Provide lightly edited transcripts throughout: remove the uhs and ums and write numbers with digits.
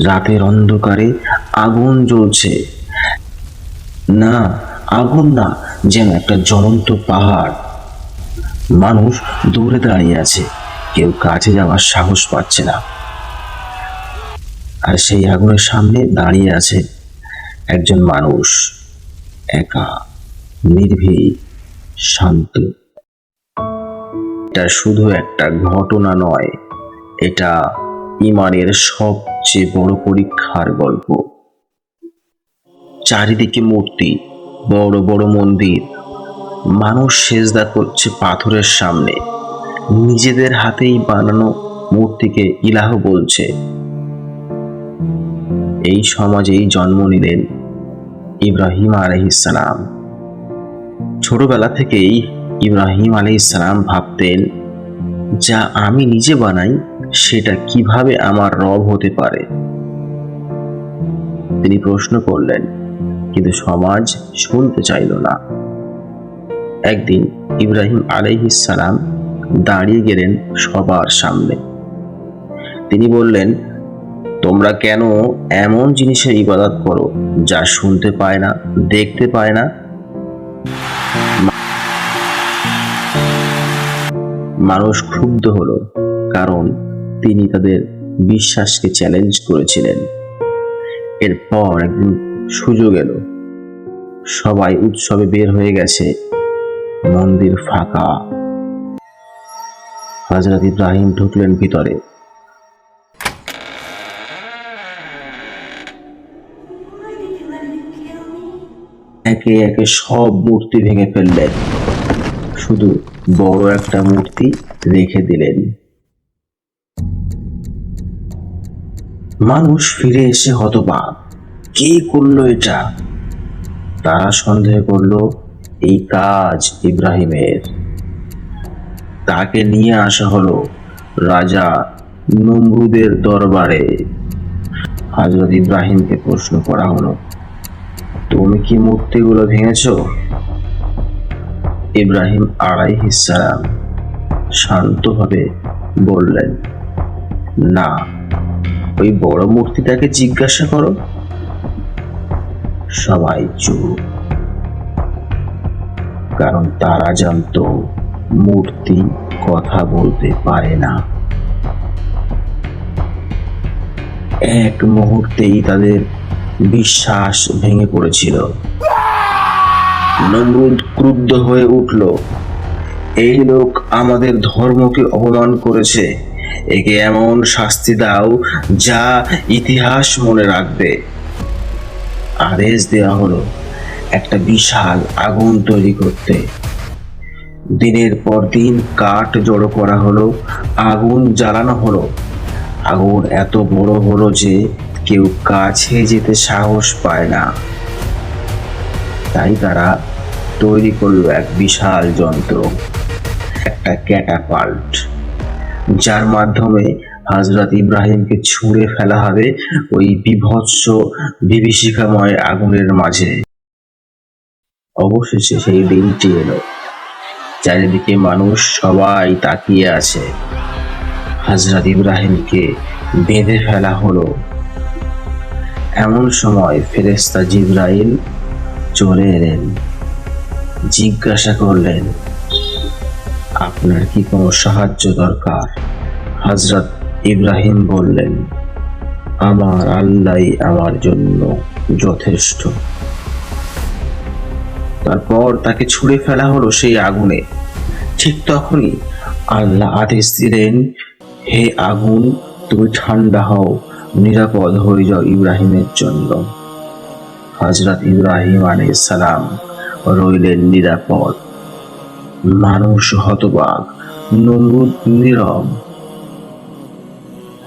রাতের অন্ধকারে আগুন জ্বলছে, না আগুন না, যেন একটা জ্বলন্ত পাহাড়। মানুষ দূরে দাঁড়িয়ে আছে, কেউ কাছে যাওয়ার সাহস পাচ্ছে না। আর সেই আগুনের সামনে দাঁড়িয়ে আছে একজন মানুষ, একা, নির্ভীক, শান্ত। এটা শুধু একটা ঘটনা নয়, এটা ইমানের সবচেয়ে বড় পরীক্ষার গল্প। চারিদিকে মূর্তি, বড় বড় মন্দির, মানুষ সেজদা করছে পাথরের সামনে, নিজেদের হাতেই বানানো মূর্তিকে ইলাহ বলছে। এই সমাজেই জন্ম নিলেন ইব্রাহিম আলাইহিস সালাম। ছোটবেলা থেকেই ইব্রাহিম আলাইহিস সালাম ভাবতেন, যা আমি নিজে বানাই সেটা কিভাবে আমার রব হতে পারে। তিনি প্রশ্ন করলেন, কিন্তু সমাজ শুনতে চাইল না। একদিন ইব্রাহিম আলাইহিস সালাম দাঁড়িয়ে গেলেন সবার সামনে। তিনি বললেন, তোমরা কেন এমন জিনিসের ইবাদত করো যা শুনতে পায় না, দেখতে পায় না? মানুষ ক্ষুব্ধ হলো, কারণ তিনি তাদের বিশ্বাসকে চ্যালেঞ্জ করেছিলেন। এরপর একদিন সুযোগ এলো, সবাই উৎসবে বের হয়ে গেছে, মন্দির ফাঁকা। হযরত ইব্রাহিম ঢুকলেন ভিতরে। একে একে সব মূর্তি ভেঙে ফেললেন, শুধু বড় একটা মূর্তি রেখে দিলেন। মানুষ ফিরে এসে হতবাক, কে করলো এটা? তারা সন্দেহ করলো এই কাজ ইব্রাহিমের। তাকে নিয়ে আসা হলো রাজা নমরুদের দরবারে। হযরত ইব্রাহিমকে প্রশ্ন করা হলো, তুমি কি মূর্তিগুলো ভেঙেছো? ইব্রাহিম আলাইহিস সালাম শান্তভাবে বললেন, না, ওই বড় মূর্তিটাকে জিজ্ঞাসা করো। সবাই চুপ, কারণ তারা জানতো মূর্তি কথা বলতে পারে না। এক মুহূর্তেই তাদের বিশ্বাস ভেঙে পড়েছিল। নমরুদ ক্রুদ্ধ হয়ে উঠল, এই লোক আমাদের ধর্মকে অপমান করেছে, একে এমন শাস্তি দাও যা ইতিহাস মনে রাখবে। আদেশ দেওয়া হলো একটা বিশাল আগুন তৈরি করতে। দিনের পর দিন কাঠ জড়ো করা হলো, আগুন জ্বালানো হলো। আগুন এত বড় হলো যে কেউ কাছে যেতে সাহস পায় না। তাই তারা তৈরি করলো এক বিশাল যন্ত্র, একটা ক্যাটাপাল্ট, যার মাধ্যমে হযরত ইব্রাহিমকে ছুঁড়ে ফেলা হবে ওই বিভৎস বিভীষিকাময় আগুনের মাঝে। অবশেষে সেই দিনটি এলো। চারিদিকে মানুষ সবাই তাকিয়ে আছে। হযরত ইব্রাহিমকে বেঁধে ফেলা হলো। এমন সময় ফেরেশতা জিবরাইল চলে এলেন, জিজ্ঞাসা করলেন, আপনার কি কোনো সাহায্য দরকার? হযরত ইব্রাহিম বললেন, আমার আল্লাহই আমার জন্য যথেষ্ট। তারপর তাকে ছুঁড়ে ফেলা হলো সেই আগুনে। ঠিক তখনই আল্লাহ আদেশ দিলেন, হে আগুন, তুমি ঠান্ডা হও, নিরাপদ হয়ে যাও ইব্রাহিমের জন্য। হযরত ইব্রাহিম আলাইহিস সালাম রইলেন নিরাপদ। মানুষ হতবাক, নমরুদ নীরব।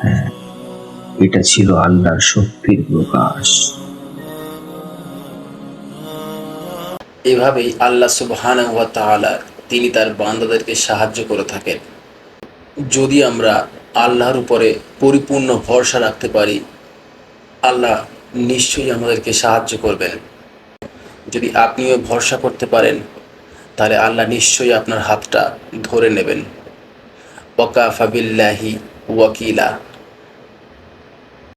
হ্যাঁ, এটা ছিল আল্লাহর শক্তির প্রকাশ। এভাবেই আল্লাহ সুবহানাহু ওয়া তাআলা তিনি তার বান্দাদেরকে সাহায্য করে থাকেন। যদি আমরা আল্লাহর উপরে পরিপূর্ণ ভরসা রাখতে পারি, আল্লাহ নিশ্চয়ই আমাদেরকে সাহায্য করবেন। যদি আপনিও ভরসা করতে পারেন, তাহলে আল্লাহ নিশ্চয়ই আপনার হাতটা ধরে নেবেন। ওয়াকাফা বিল্লাহি ওয়াকিলা।